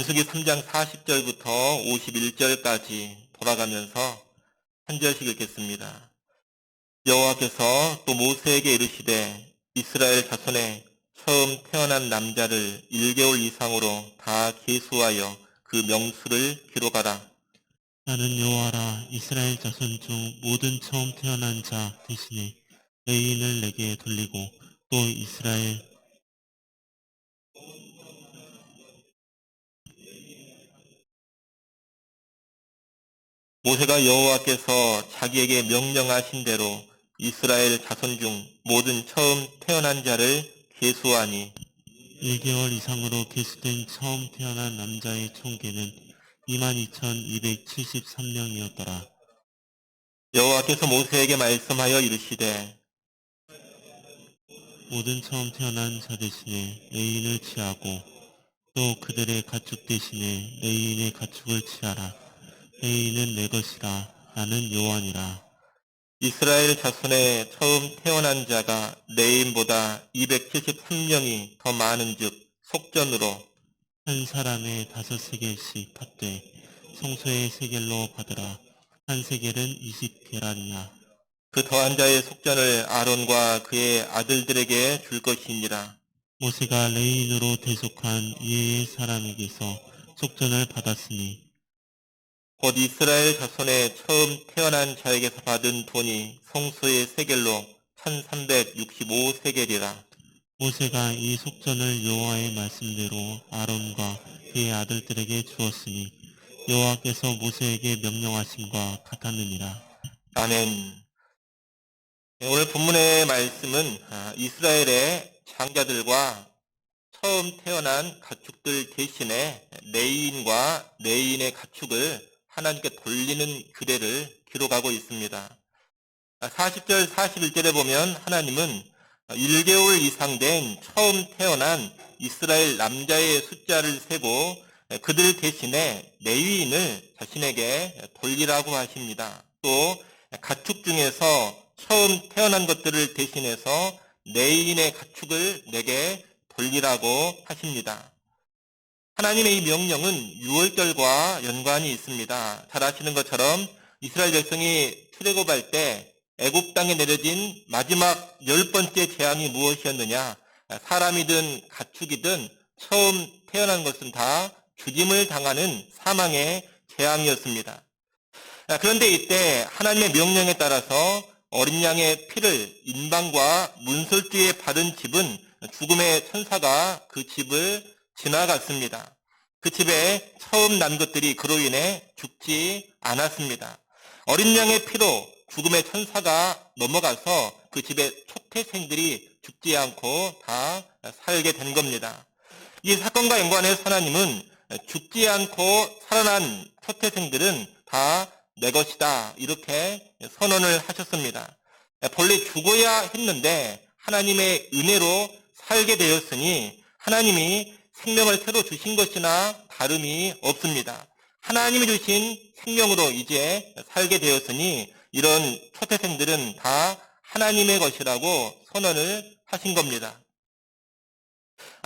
민수기 3장 40절부터 51절까지 돌아가면서 한 절씩 읽겠습니다. 여호와께서 또 모세에게 이르시되 이스라엘 자손에 처음 태어난 남자를 1개월 이상으로 다 계수하여 그 명수를 기록하라. 나는 여호와라. 이스라엘 자손 중 모든 처음 태어난 자 대신에 레위인을 내게 돌리고 또 이스라엘 모세가 여호와께서 자기에게 명령하신 대로 이스라엘 자손 중 모든 처음 태어난 자를 계수하니 1개월 이상으로 계수된 처음 태어난 남자의 총계는 22,273명이었더라. 여호와께서 모세에게 말씀하여 이르시되 모든 처음 태어난 자 대신에 레위인을 취하고 또 그들의 가축 대신에 레위인의 가축을 취하라. 레위인은 내 것이라. 나는 여호와니라. 이스라엘 자손에 처음 태어난 자가 레인보다 273명이 더 많은즉 속전으로 한 사람의 5세겔씩 팥되 성소의 세겔로 받으라. 한 세겔은 20게랄이나. 그 더한 자의 속전을 아론과 그의 아들들에게 줄 것이니라. 모세가 레위인으로 대속한 이해의 사람에게서 속전을 받았으니 곧 이스라엘 자손에 처음 태어난 자에게서 받은 돈이 성소의 세겔로 1365세겔이라. 모세가 이 속전을 여호와의 말씀대로 아론과 그의 아들들에게 주었으니 여호와께서 모세에게 명령하심과 같았느니라. 아멘. 오늘 본문의 말씀은 이스라엘의 장자들과 처음 태어난 가축들 대신에 레위인과 레위인의 가축을 하나님께 돌리는 규례를 기록하고 있습니다. 40절 41절에 보면 하나님은 1개월 이상 된 처음 태어난 이스라엘 남자의 숫자를 세고 그들 대신에 레위인을 자신에게 돌리라고 하십니다. 또 가축 중에서 처음 태어난 것들을 대신해서 레위인의 가축을 내게 돌리라고 하십니다. 하나님의 이 명령은 유월절과 연관이 있습니다. 잘 아시는 것처럼 이스라엘 백성이 출애굽할 때 애굽 땅에 내려진 마지막 10번째 재앙이 무엇이었느냐? 사람이든 가축이든 처음 태어난 것은 다 죽임을 당하는 사망의 재앙이었습니다. 그런데 이때 하나님의 명령에 따라서 어린 양의 피를 인방과 문설주에 바른 집은 죽음의 천사가 그 집을 지나갔습니다. 그 집에 처음 난 것들이 그로 인해 죽지 않았습니다. 어린 양의 피로 죽음의 천사가 넘어가서 그 집의 초태생들이 죽지 않고 다 살게 된 겁니다. 이 사건과 연관해서 하나님은 죽지 않고 살아난 초태생들은 다 내 것이다 이렇게 선언을 하셨습니다. 본래 죽어야 했는데 하나님의 은혜로 살게 되었으니 하나님이 생명을 새로 주신 것이나 다름이 없습니다. 하나님이 주신 생명으로 이제 살게 되었으니 이런 초태생들은 다 하나님의 것이라고 선언을 하신 겁니다.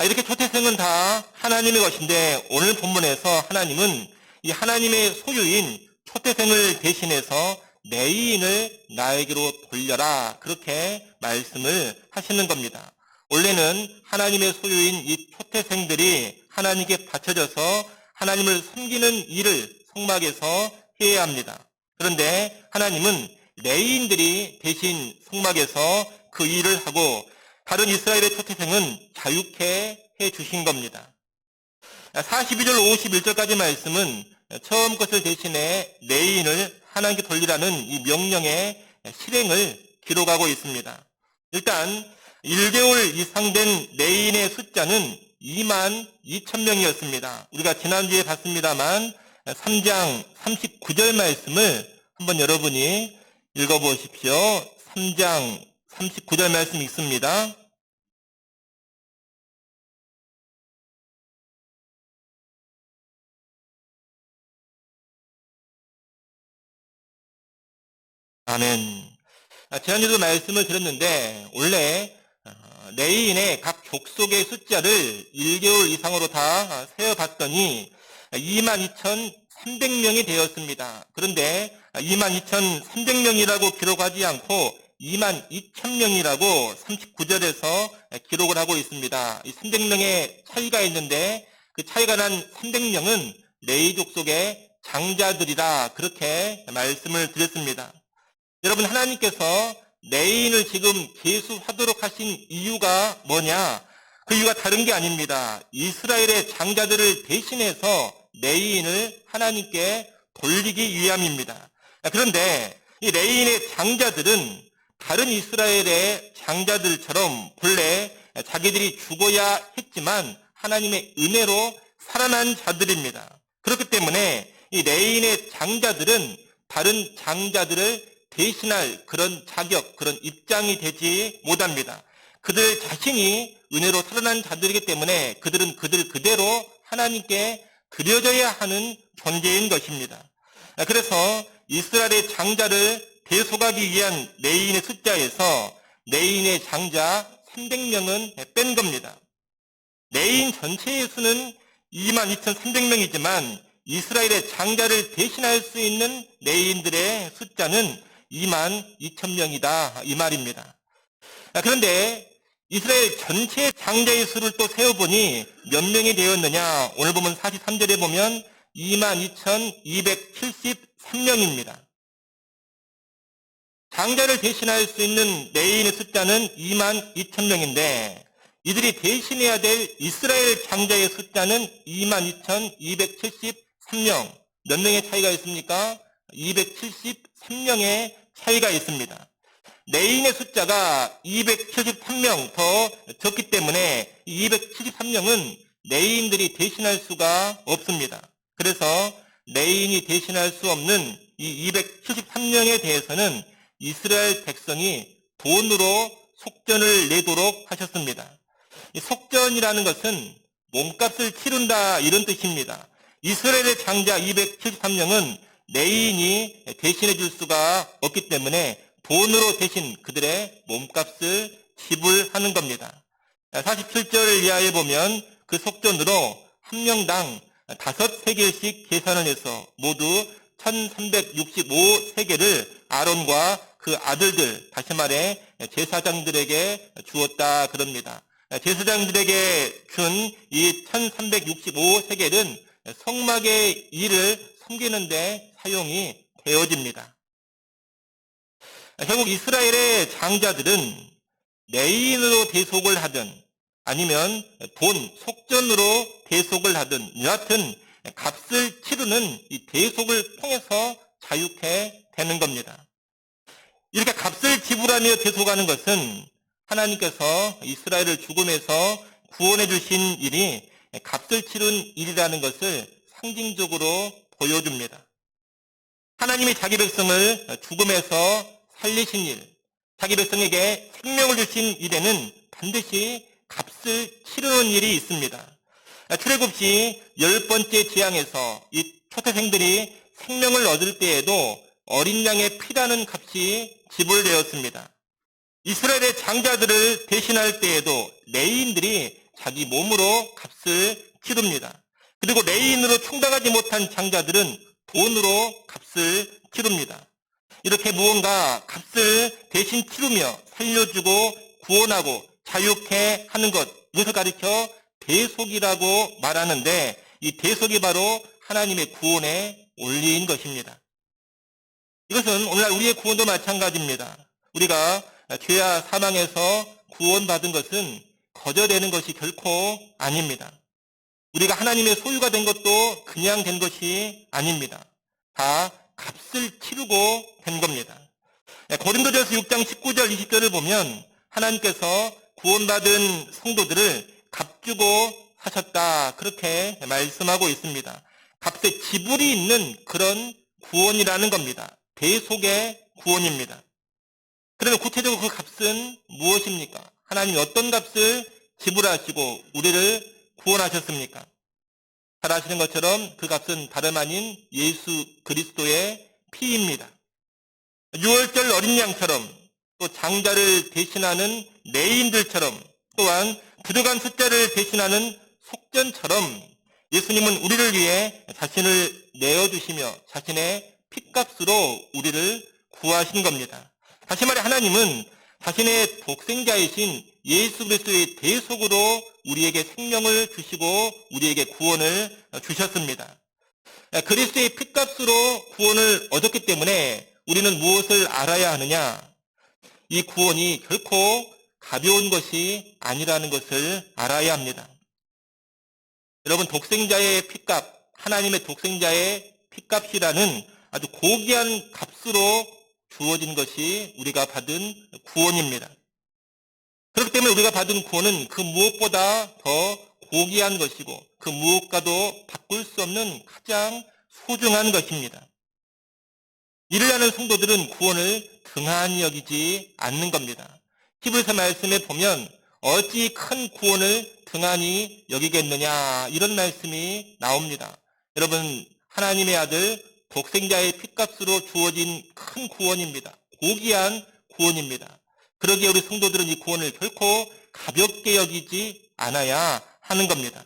이렇게 초태생은 다 하나님의 것인데 오늘 본문에서 하나님은 이 하나님의 소유인 초태생을 대신해서 레위인을 나에게로 돌려라 그렇게 말씀을 하시는 겁니다. 원래는 하나님의 소유인 이 초태생들이 하나님께 바쳐져서 하나님을 섬기는 일을 성막에서 해야 합니다. 그런데 하나님은 레위인들이 대신 성막에서 그 일을 하고 다른 이스라엘의 초태생은 자유케 해주신 겁니다. 42절 51절까지 말씀은 처음 것을 대신해 레위인을 하나님께 돌리라는 이 명령의 실행을 기록하고 있습니다. 일단 1개월 이상 된 레위인의 숫자는 22,000명이었습니다. 우리가 지난주에 봤습니다만 3장 39절 말씀을 한번 여러분이 읽어보십시오. 3장 39절 말씀 읽습니다. 아멘. 지난주에도 말씀을 드렸는데 원래 레위인의 각 족속의 숫자를 1개월 이상으로 다 세어봤더니 22,300명이 되었습니다. 그런데 22,300명이라고 기록하지 않고 22,000명이라고 39절에서 기록을 하고 있습니다. 이 300명의 차이가 있는데 그 차이가 난 300명은 레위 족속의 장자들이라 그렇게 말씀을 드렸습니다. 여러분, 하나님께서 레위인을 지금 계수하도록 하신 이유가 뭐냐? 그 이유가 다른 게 아닙니다. 이스라엘의 장자들을 대신해서 레위인을 하나님께 돌리기 위함입니다. 그런데 이 레위인의 장자들은 다른 이스라엘의 장자들처럼 본래 자기들이 죽어야 했지만 하나님의 은혜로 살아난 자들입니다. 그렇기 때문에 이 레위인의 장자들은 다른 장자들을 대신할 그런 자격, 그런 입장이 되지 못합니다. 그들 자신이 은혜로 살아난 자들이기 때문에 그들은 그들 그대로 하나님께 드려져야 하는 존재인 것입니다. 그래서 이스라엘의 장자를 대속하기 위한 레위인의 숫자에서 레위인의 장자 300명은 뺀 겁니다. 레위인 전체의 수는 22,300명이지만 이스라엘의 장자를 대신할 수 있는 레위인들의 숫자는 22,000명이다 이 말입니다. 그런데 이스라엘 전체 장자의 수를 또 세어보니 몇 명이 되었느냐? 오늘 보면 43절에 보면 22,273명입니다. 장자를 대신할 수 있는 레위인의 숫자는 22,000명인데 이들이 대신해야 될 이스라엘 장자의 숫자는 22,273명. 몇 명의 차이가 있습니까? 273명의 차이가 있습니다. 레위인의 숫자가 273명 더 적기 때문에 273명은 레위인들이 대신할 수가 없습니다. 그래서 레위인이 대신할 수 없는 이 273명에 대해서는 이스라엘 백성이 돈으로 속전을 내도록 하셨습니다. 이 속전이라는 것은 몸값을 치른다 이런 뜻입니다. 이스라엘의 장자 273명은 레위인이 대신해 줄 수가 없기 때문에 돈으로 대신 그들의 몸값을 지불하는 겁니다. 47절 이하에 보면 그 속전으로 한 명당 5세겔씩 계산을 해서 모두 1365세겔을 아론과 그 아들들, 다시 말해 제사장들에게 주었다 그럽니다. 제사장들에게 준 이 1365세겔은 성막의 일을 섬기는데 사용이 되어집니다. 결국 이스라엘의 장자들은 레위인으로 대속을 하든 아니면 돈, 속전으로 대속을 하든 여하튼 값을 치르는 이 대속을 통해서 자유케 되는 겁니다. 이렇게 값을 지불하며 대속하는 것은 하나님께서 이스라엘을 죽음에서 구원해 주신 일이 값을 치른 일이라는 것을 상징적으로 보여줍니다. 하나님이 자기 백성을 죽음에서 살리신 일, 자기 백성에게 생명을 주신 일에는 반드시 값을 치르는 일이 있습니다. 출애굽시 10번째 재앙에서 이 초태생들이 생명을 얻을 때에도 어린 양의 피라는 값이 지불되었습니다. 이스라엘의 장자들을 대신할 때에도 레위인들이 자기 몸으로 값을 치릅니다. 그리고 레위인으로 충당하지 못한 장자들은 돈으로 값을 치릅니다. 이렇게 무언가 값을 대신 치르며 살려주고 구원하고 자유케 하는 것, 이것을 가리켜 대속이라고 말하는데 이 대속이 바로 하나님의 구원의 원리인 것입니다. 이것은 오늘날 우리의 구원도 마찬가지입니다. 우리가 죄와 사망에서 구원받은 것은 거저되는 것이 결코 아닙니다. 우리가 하나님의 소유가 된 것도 그냥 된 것이 아닙니다. 다 값을 치르고 된 겁니다. 고린도전서 6장 19절 20절을 보면 하나님께서 구원받은 성도들을 값주고 사셨다 그렇게 말씀하고 있습니다. 값의 지불이 있는 그런 구원이라는 겁니다. 대속의 구원입니다. 그러면 구체적으로 그 값은 무엇입니까? 하나님이 어떤 값을 지불하시고 우리를 구원하셨습니까? 잘 아시는 것처럼 그 값은 다름 아닌 예수 그리스도의 피입니다. 유월절 어린 양처럼 또 장자를 대신하는 레위인들처럼 또한 부족한 숫자를 대신하는 속전처럼 예수님은 우리를 위해 자신을 내어주시며 자신의 핏값으로 우리를 구하신 겁니다. 다시 말해 하나님은 자신의 독생자이신 예수 그리스도의 대속으로 우리에게 생명을 주시고 우리에게 구원을 주셨습니다. 그리스도의 핏값으로 구원을 얻었기 때문에 우리는 무엇을 알아야 하느냐? 이 구원이 결코 가벼운 것이 아니라는 것을 알아야 합니다. 여러분, 독생자의 핏값, 하나님의 독생자의 핏값이라는 아주 고귀한 값으로 주어진 것이 우리가 받은 구원입니다. 그렇기 때문에 우리가 받은 구원은 그 무엇보다 더 고귀한 것이고 그 무엇과도 바꿀 수 없는 가장 소중한 것입니다. 이를 아는 성도들은 구원을 등한히 여기지 않는 겁니다. 히브리서 말씀에 보면 어찌 큰 구원을 등한히 여기겠느냐 이런 말씀이 나옵니다. 여러분, 하나님의 아들 독생자의 핏값으로 주어진 큰 구원입니다. 고귀한 구원입니다. 그러기에 우리 성도들은 이 구원을 결코 가볍게 여기지 않아야 하는 겁니다.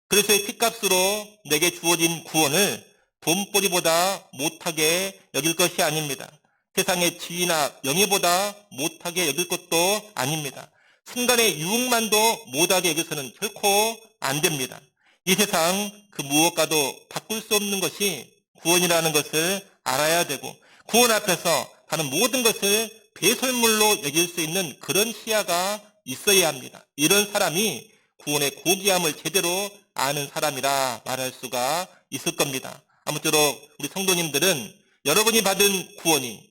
그래서 이 핏값으로 내게 주어진 구원을 돈벌이보다 못하게 여길 것이 아닙니다. 세상의 지위나 명예보다 못하게 여길 것도 아닙니다. 순간의 유혹만도 못하게 여겨서는 결코 안 됩니다. 이 세상 그 무엇과도 바꿀 수 없는 것이 구원이라는 것을 알아야 되고 구원 앞에서 다른 모든 것을 배설물로 여길 수 있는 그런 시야가 있어야 합니다. 이런 사람이 구원의 고귀함을 제대로 아는 사람이라 말할 수가 있을 겁니다. 아무쪼록 우리 성도님들은 여러분이 받은 구원이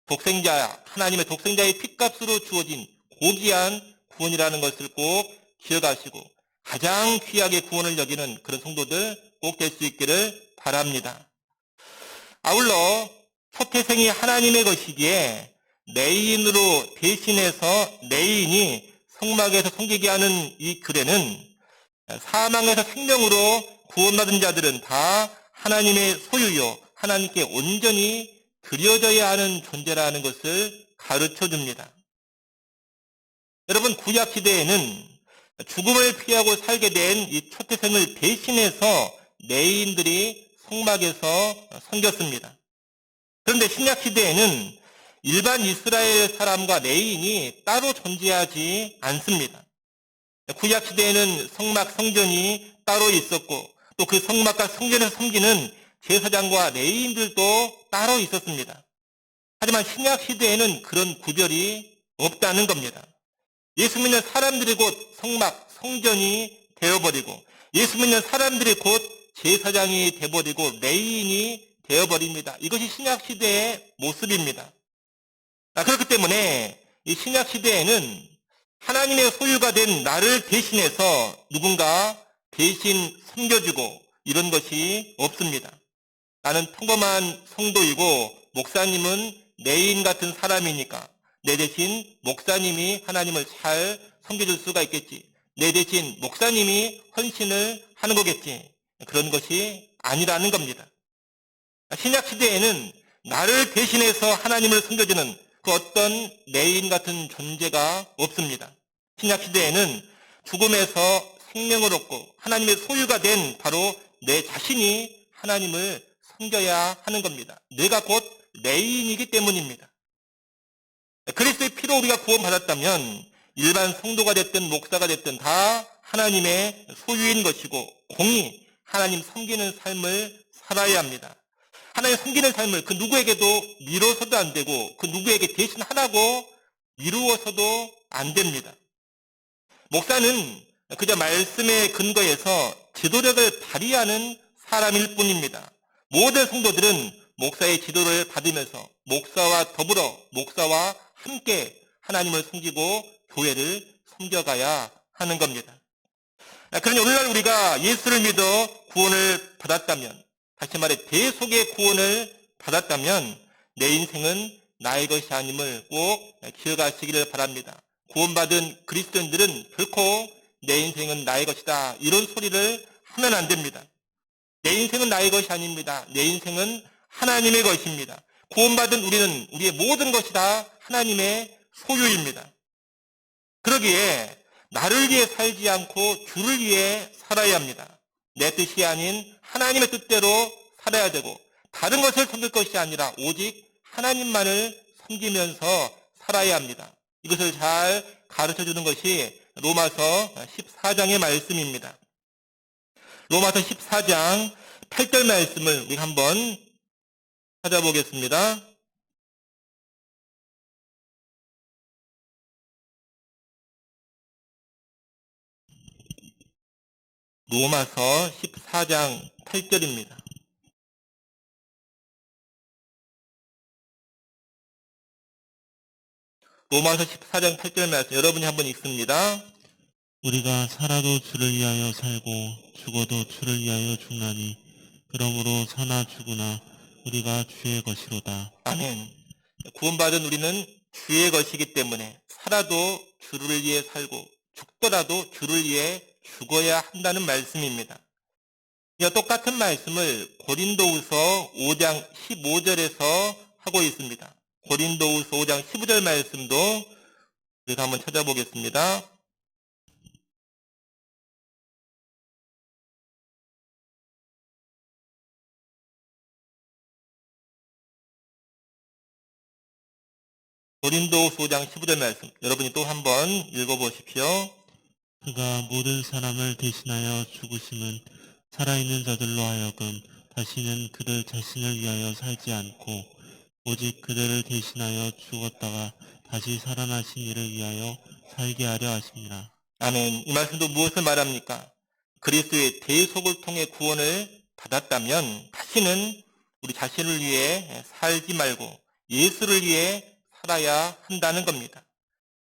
독생자, 하나님의 독생자의 핏값으로 주어진 고귀한 구원이라는 것을 꼭 기억하시고 가장 귀하게 구원을 여기는 그런 성도들 꼭 될 수 있기를 바랍니다. 아울러 초태생이 하나님의 것이기에 레인으로 대신해서 레인이 성막에서 섬기게 하는 이 글에는 사망에서 생명으로 구원받은 자들은 다 하나님의 소유요 하나님께 온전히 드려져야 하는 존재라는 것을 가르쳐 줍니다. 여러분, 구약 시대에는 죽음을 피하고 살게 된 이 초태생을 대신해서 레인들이 성막에서 섬겼습니다. 그런데 신약 시대에는 일반 이스라엘 사람과 레인이 따로 존재하지 않습니다. 구약 시대에는 성막 성전이 따로 있었고 또 그 성막과 성전에서 섬기는 제사장과 레인들도 따로 있었습니다. 하지만 신약 시대에는 그런 구별이 없다는 겁니다. 예수 믿는 사람들이 곧 성막, 성전이 되어버리고 예수 믿는 사람들이 곧 제사장이 되어버리고 레인이 되어버립니다. 이것이 신약 시대의 모습입니다. 그렇기 때문에 이 신약 시대에는 하나님의 소유가 된 나를 대신해서 누군가 대신 섬겨주고 이런 것이 없습니다. 나는 평범한 성도이고 목사님은 레인 같은 사람이니까 내 대신 목사님이 하나님을 잘 섬겨줄 수가 있겠지. 내 대신 목사님이 헌신을 하는 거겠지. 그런 것이 아니라는 겁니다. 신약 시대에는 나를 대신해서 하나님을 섬겨주는 그 어떤 레인 같은 존재가 없습니다. 신약 시대에는 죽음에서 생명을 얻고 하나님의 소유가 된 바로 내 자신이 하나님을 섬겨야 하는 겁니다. 내가 곧 레인이기 때문입니다. 그리스도의 피로 우리가 구원받았다면 일반 성도가 됐든 목사가 됐든 다 하나님의 소유인 것이고 공히 하나님 섬기는 삶을 살아야 합니다. 하나님 섬기는 삶을 그 누구에게도 미뤄서도 안 되고 그 누구에게 대신 하라고 미루어서도 안 됩니다. 목사는 그저 말씀의 근거에서 지도력을 발휘하는 사람일 뿐입니다. 모든 성도들은 목사의 지도를 받으면서 목사와 더불어 목사와 함께 하나님을 섬기고 교회를 섬겨가야 하는 겁니다. 그러니 오늘날 우리가 예수를 믿어 구원을 받았다면, 다시 말해 대속의 구원을 받았다면 내 인생은 나의 것이 아님을 꼭 기억하시기를 바랍니다. 구원받은 그리스도인들은 결코 내 인생은 나의 것이다 이런 소리를 하면 안 됩니다. 내 인생은 나의 것이 아닙니다. 내 인생은 하나님의 것입니다. 구원받은 우리는 우리의 모든 것이 다 하나님의 소유입니다. 그러기에 나를 위해 살지 않고 주를 위해 살아야 합니다. 내 뜻이 아닌 하나님의 뜻대로 살아야 되고 다른 것을 섬길 것이 아니라 오직 하나님만을 섬기면서 살아야 합니다. 이것을 잘 가르쳐주는 것이 로마서 14장의 말씀입니다. 로마서 14장 8절 말씀을 우리 한번 찾아보겠습니다. 로마서 14장 8절입니다. 로마서 14장 8절 말씀 여러분이 한번 읽습니다. 우리가 살아도 주를 위하여 살고 죽어도 주를 위하여 죽나니 그러므로 사나 죽으나 우리가 주의 것이로다. 아멘. 구원받은 우리는 주의 것이기 때문에 살아도 주를 위해 살고 죽더라도 주를 위해 죽어야 한다는 말씀입니다. 똑같은 말씀을 고린도후서 5장 15절에서 하고 있습니다. 고린도후서 5장 15절 말씀도 우리가 한번 찾아보겠습니다. 고린도후서 5장 15절 말씀 여러분이 또 한번 읽어보십시오. 그가 모든 사람을 대신하여 죽으심은 살아있는 자들로 하여금 다시는 그들 자신을 위하여 살지 않고 오직 그들을 대신하여 죽었다가 다시 살아나신 이를 위하여 살게 하려 하십니다. 아멘. 이 말씀도 무엇을 말합니까? 그리스도의 대속을 통해 구원을 받았다면 다시는 우리 자신을 위해 살지 말고 예수를 위해 살아야 한다는 겁니다.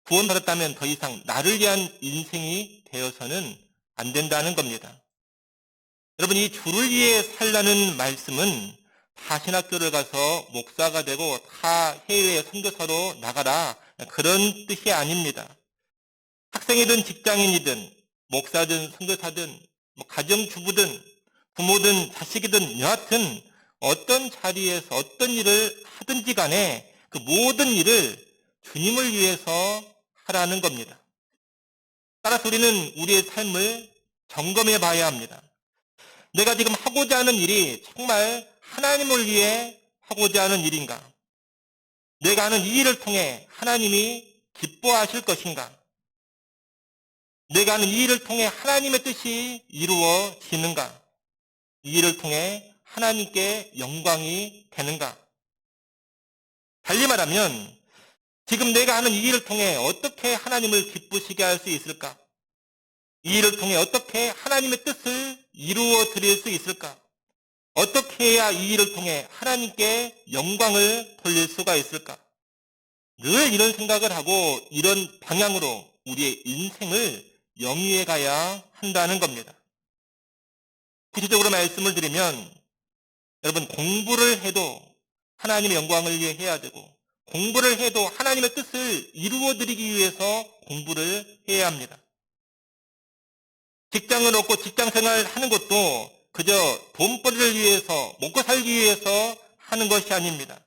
구원받았다면 더 이상 나를 위한 인생이 되어서는 안 된다는 겁니다. 여러분, 이 주를 위해 살라는 말씀은 다 신학교를 가서 목사가 되고 다 해외 선교사로 나가라 그런 뜻이 아닙니다. 학생이든 직장인이든 목사든 선교사든 가정주부든 부모든 자식이든 여하튼 어떤 자리에서 어떤 일을 하든지 간에 그 모든 일을 주님을 위해서 하라는 겁니다. 따라서 우리는 우리의 삶을 점검해 봐야 합니다. 내가 지금 하고자 하는 일이 정말 하나님을 위해 하고자 하는 일인가? 내가 하는 이 일을 통해 하나님이 기뻐하실 것인가? 내가 하는 이 일을 통해 하나님의 뜻이 이루어지는가? 이 일을 통해 하나님께 영광이 되는가? 달리 말하면 지금 내가 하는 이 일을 통해 어떻게 하나님을 기쁘시게 할 수 있을까? 이 일을 통해 어떻게 하나님의 뜻을 이루어 드릴 수 있을까? 어떻게 해야 이 일을 통해 하나님께 영광을 돌릴 수가 있을까? 늘 이런 생각을 하고 이런 방향으로 우리의 인생을 영위해 가야 한다는 겁니다. 구체적으로 말씀을 드리면 여러분 공부를 해도 하나님의 영광을 위해 해야 되고 공부를 해도 하나님의 뜻을 이루어 드리기 위해서 공부를 해야 합니다. 직장을 얻고 직장생활을 하는 것도 그저 돈벌이를 위해서 먹고 살기 위해서 하는 것이 아닙니다.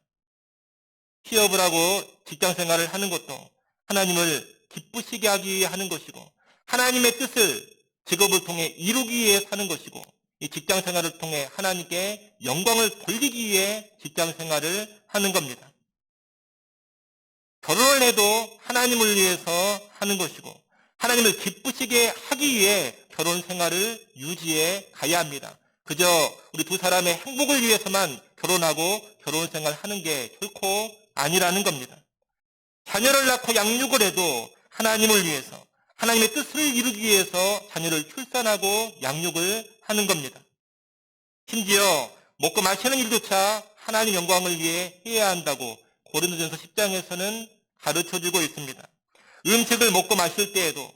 취업을 하고 직장생활을 하는 것도 하나님을 기쁘시게 하기 위해 하는 것이고 하나님의 뜻을 직업을 통해 이루기 위해 사는 것이고 이 직장생활을 통해 하나님께 영광을 돌리기 위해 직장생활을 하는 겁니다. 결혼을 해도 하나님을 위해서 하는 것이고 하나님을 기쁘시게 하기 위해 결혼 생활을 유지해 가야 합니다. 그저 우리 두 사람의 행복을 위해서만 결혼하고 결혼 생활 하는 게 결코 아니라는 겁니다. 자녀를 낳고 양육을 해도 하나님을 위해서 하나님의 뜻을 이루기 위해서 자녀를 출산하고 양육을 하는 겁니다. 심지어 먹고 마시는 일조차 하나님 영광을 위해 해야 한다고 고린도전서 10장에서는 가르쳐주고 있습니다. 음식을 먹고 마실 때에도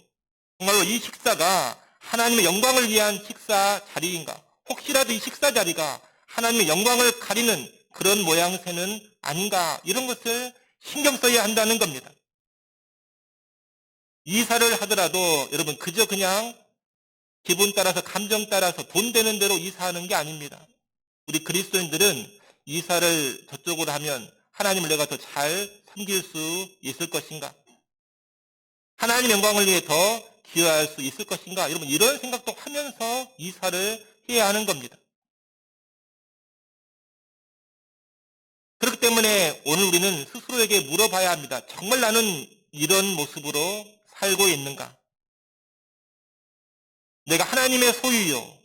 정말로 이 식사가 하나님의 영광을 위한 식사 자리인가? 혹시라도 이 식사 자리가 하나님의 영광을 가리는 그런 모양새는 아닌가? 이런 것을 신경 써야 한다는 겁니다. 이사를 하더라도 여러분 그저 그냥 기분 따라서 감정 따라서 돈 되는 대로 이사하는 게 아닙니다. 우리 그리스도인들은 이사를 저쪽으로 하면 하나님을 내가 더 잘 섬길 수 있을 것인가? 하나님 영광을 위해 더 기여할 수 있을 것인가? 여러분 이런 생각도 하면서 이사를 해야 하는 겁니다. 그렇기 때문에 오늘 우리는 스스로에게 물어봐야 합니다. 정말 나는 이런 모습으로 살고 있는가? 내가 하나님의 소유요.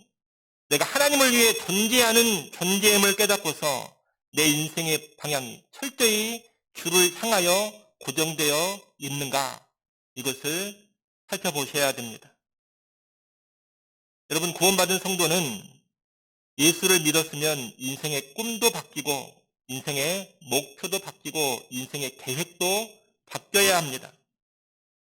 내가 하나님을 위해 존재하는 존재임을 깨닫고서 내 인생의 방향이 철저히 주를 향하여 고정되어 있는가? 이것을 살펴보셔야 됩니다. 여러분, 구원받은 성도는 예수를 믿었으면 인생의 꿈도 바뀌고 인생의 목표도 바뀌고 인생의 계획도 바뀌어야 합니다.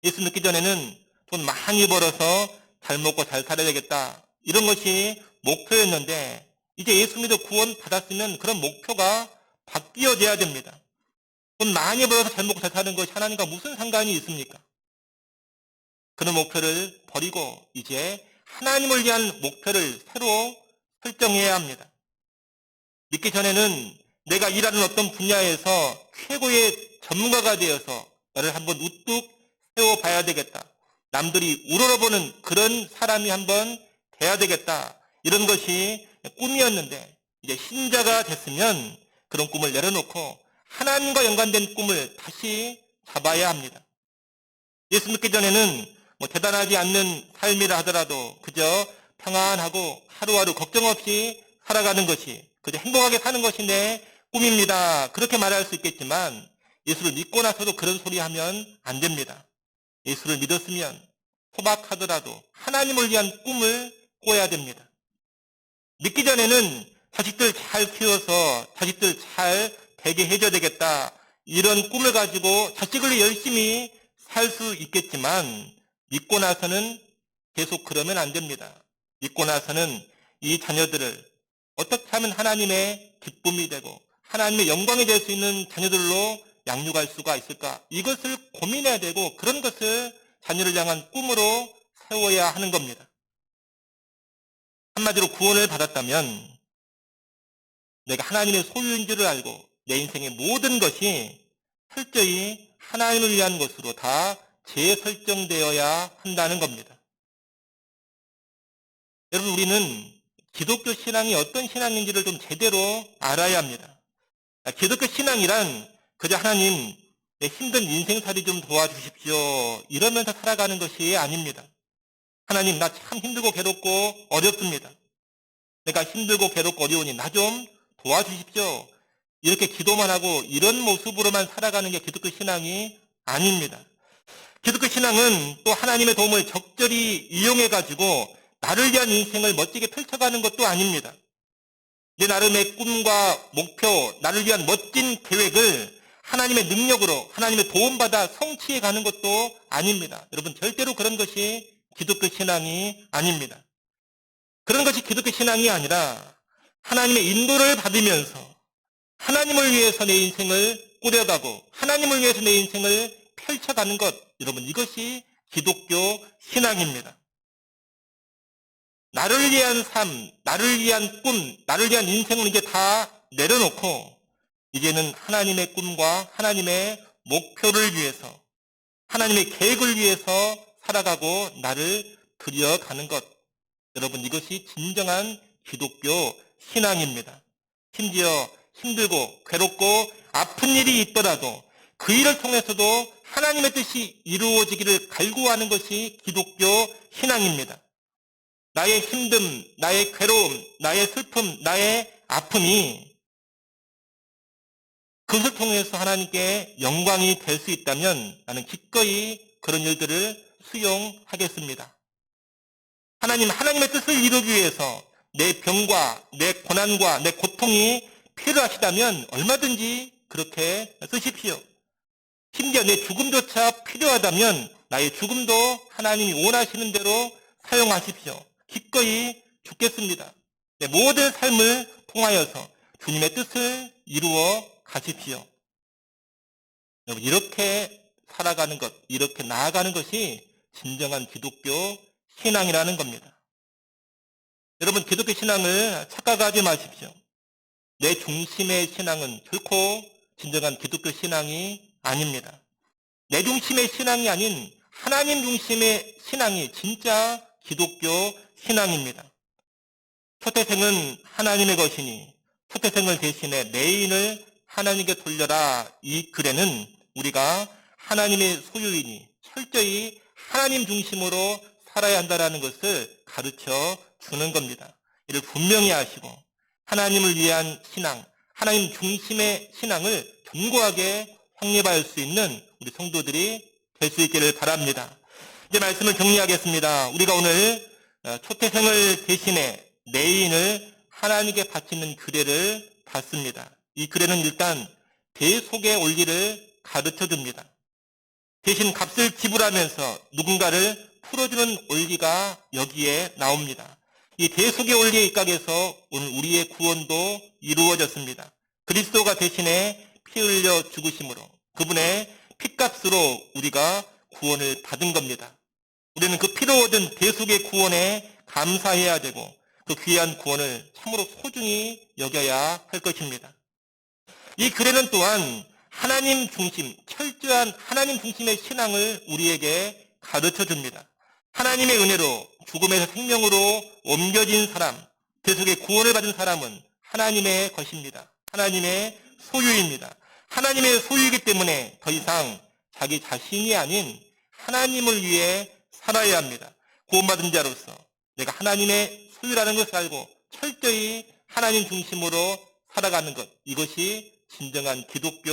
예수 믿기 전에는 돈 많이 벌어서 잘 먹고 잘 살아야 되겠다, 이런 것이 목표였는데 이제 예수 믿어 구원 받았으면 그런 목표가 바뀌어져야 됩니다. 돈 많이 벌어서 잘 먹고 잘 사는 것이 하나님과 무슨 상관이 있습니까? 그런 목표를 버리고 이제 하나님을 위한 목표를 새로 설정해야 합니다. 믿기 전에는 내가 일하는 어떤 분야에서 최고의 전문가가 되어서 나를 한번 우뚝 세워봐야 되겠다, 남들이 우러러보는 그런 사람이 한번 돼야 되겠다, 이런 것이 꿈이었는데 이제 신자가 됐으면 그런 꿈을 내려놓고 하나님과 연관된 꿈을 다시 잡아야 합니다. 예수 믿기 전에는 대단하지 않는 삶이라 하더라도 그저 평안하고 하루하루 걱정 없이 살아가는 것이, 그저 행복하게 사는 것이 내 꿈입니다, 그렇게 말할 수 있겠지만 예수를 믿고 나서도 그런 소리 하면 안 됩니다. 예수를 믿었으면 소박하더라도 하나님을 위한 꿈을 꿔야 됩니다. 믿기 전에는 자식들 잘 키워서 자식들 잘 되게 해줘야 되겠다, 이런 꿈을 가지고 자식을 열심히 살 수 있겠지만 믿고 나서는 계속 그러면 안 됩니다. 믿고 나서는 이 자녀들을 어떻게 하면 하나님의 기쁨이 되고 하나님의 영광이 될 수 있는 자녀들로 양육할 수가 있을까, 이것을 고민해야 되고 그런 것을 자녀를 향한 꿈으로 세워야 하는 겁니다. 한마디로 구원을 받았다면 내가 하나님의 소유인 줄을 알고 내 인생의 모든 것이 철저히 하나님을 위한 것으로 다 재설정되어야 한다는 겁니다. 여러분, 우리는 기독교 신앙이 어떤 신앙인지를 좀 제대로 알아야 합니다. 기독교 신앙이란 그저 하나님 내 힘든 인생살이 좀 도와주십시오, 이러면서 살아가는 것이 아닙니다. 하나님, 나 참 힘들고 괴롭고 어렵습니다. 내가 힘들고 괴롭고 어려우니 나 좀 도와주십시오, 이렇게 기도만 하고 이런 모습으로만 살아가는 게 기독교 신앙이 아닙니다. 기독교 신앙은 또 하나님의 도움을 적절히 이용해가지고 나를 위한 인생을 멋지게 펼쳐가는 것도 아닙니다. 내 나름의 꿈과 목표, 나를 위한 멋진 계획을 하나님의 능력으로 하나님의 도움받아 성취해 가는 것도 아닙니다. 여러분, 절대로 그런 것이 기독교 신앙이 아닙니다. 그런 것이 기독교 신앙이 아니라 하나님의 인도를 받으면서 하나님을 위해서 내 인생을 꾸려가고 하나님을 위해서 내 인생을 펼쳐가는 것, 여러분, 이것이 기독교 신앙입니다. 나를 위한 삶, 나를 위한 꿈, 나를 위한 인생을 이제 다 내려놓고 이제는 하나님의 꿈과 하나님의 목표를 위해서, 하나님의 계획을 위해서 살아가고 나를 들여가는 것, 여러분, 이것이 진정한 기독교 신앙입니다. 심지어 힘들고 괴롭고 아픈 일이 있더라도 그 일을 통해서도 하나님의 뜻이 이루어지기를 갈구하는 것이 기독교 신앙입니다. 나의 힘듦, 나의 괴로움, 나의 슬픔, 나의 아픔이 그것을 통해서 하나님께 영광이 될 수 있다면 나는 기꺼이 그런 일들을 수용하겠습니다. 하나님의 뜻을 이루기 위해서 내 병과 내 고난과 내 고통이 필요하시다면 얼마든지 그렇게 쓰십시오. 심지어 내 죽음조차 필요하다면 나의 죽음도 하나님이 원하시는 대로 사용하십시오. 기꺼이 죽겠습니다. 내 모든 삶을 통하여서 주님의 뜻을 이루어 가십시오. 여러분, 이렇게 살아가는 것, 이렇게 나아가는 것이 진정한 기독교 신앙이라는 겁니다. 여러분, 기독교 신앙을 착각하지 마십시오. 내 중심의 신앙은 결코 진정한 기독교 신앙이 아닙니다. 내 중심의 신앙이 아닌 하나님 중심의 신앙이 진짜 기독교 신앙입니다. 초태생은 하나님의 것이니 초태생을 대신해 내인을 하나님께 돌려라. 이 글에는 우리가 하나님의 소유이니 철저히 하나님 중심으로 살아야 한다는 것을 가르쳐 주는 겁니다. 이를 분명히 아시고 하나님을 위한 신앙, 하나님 중심의 신앙을 견고하게 확립할 수 있는 우리 성도들이 될 수 있기를 바랍니다. 이제 말씀을 정리하겠습니다. 우리가 오늘 초태생을 대신해 내인을 하나님께 바치는 규례를 봤습니다. 이 규례는 일단 대속의 원리를 가르쳐 줍니다. 대신 값을 지불하면서 누군가를 풀어주는 원리가 여기에 나옵니다. 이 대속의 원리에 입각해서 오늘 우리의 구원도 이루어졌습니다. 그리스도가 대신에 피 흘려 죽으심으로 그분의 피값으로 우리가 구원을 받은 겁니다. 우리는 그 피로 얻은 대속의 구원에 감사해야 되고 그 귀한 구원을 참으로 소중히 여겨야 할 것입니다. 이 글에는 또한 하나님 중심, 철저한 하나님 중심의 신앙을 우리에게 가르쳐 줍니다. 하나님의 은혜로 죽음에서 생명으로 옮겨진 사람, 대속의 구원을 받은 사람은 하나님의 것입니다. 하나님의 소유입니다. 하나님의 소유이기 때문에 더 이상 자기 자신이 아닌 하나님을 위해 살아야 합니다. 구원받은 자로서 내가 하나님의 소유라는 것을 알고 철저히 하나님 중심으로 살아가는 것, 이것이 진정한 기독교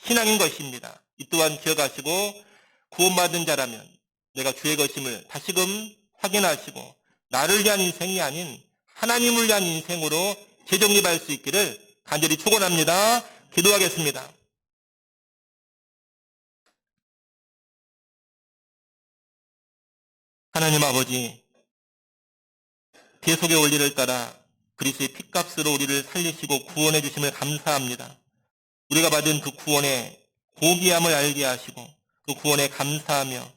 신앙인 것입니다. 이 또한 기억하시고 구원받은 자라면 내가 주의 것임을 다시금 확인하시고 나를 위한 인생이 아닌 하나님을 위한 인생으로 재정립할 수 있기를 간절히 축원합니다. 기도하겠습니다. 하나님 아버지, 대속의 원리를 따라 그리스도의 피값으로 우리를 살리시고 구원해 주심을 감사합니다. 우리가 받은 그 구원의 고귀함을 알게 하시고 그 구원에 감사하며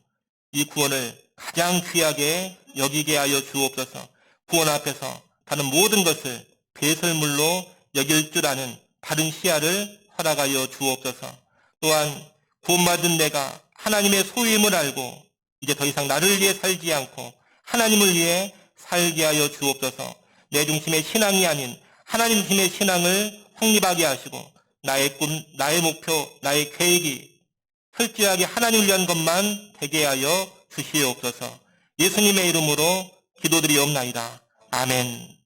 이 구원을 가장 귀하게 여기게 하여 주옵소서. 구원 앞에서 다른 모든 것을 배설물로 여길 줄 아는 바른 시야를 허락하여 주옵소서. 또한 구원받은 내가 하나님의 소유임을 알고 이제 더 이상 나를 위해 살지 않고 하나님을 위해 살게 하여 주옵소서. 내 중심의 신앙이 아닌 하나님 중심의 신앙을 확립하게 하시고 나의 꿈, 나의 목표, 나의 계획이 철저하게 하나님을 위한 것만 되게 하여 주시옵소서. 예수님의 이름으로 기도드리옵나이다. 아멘.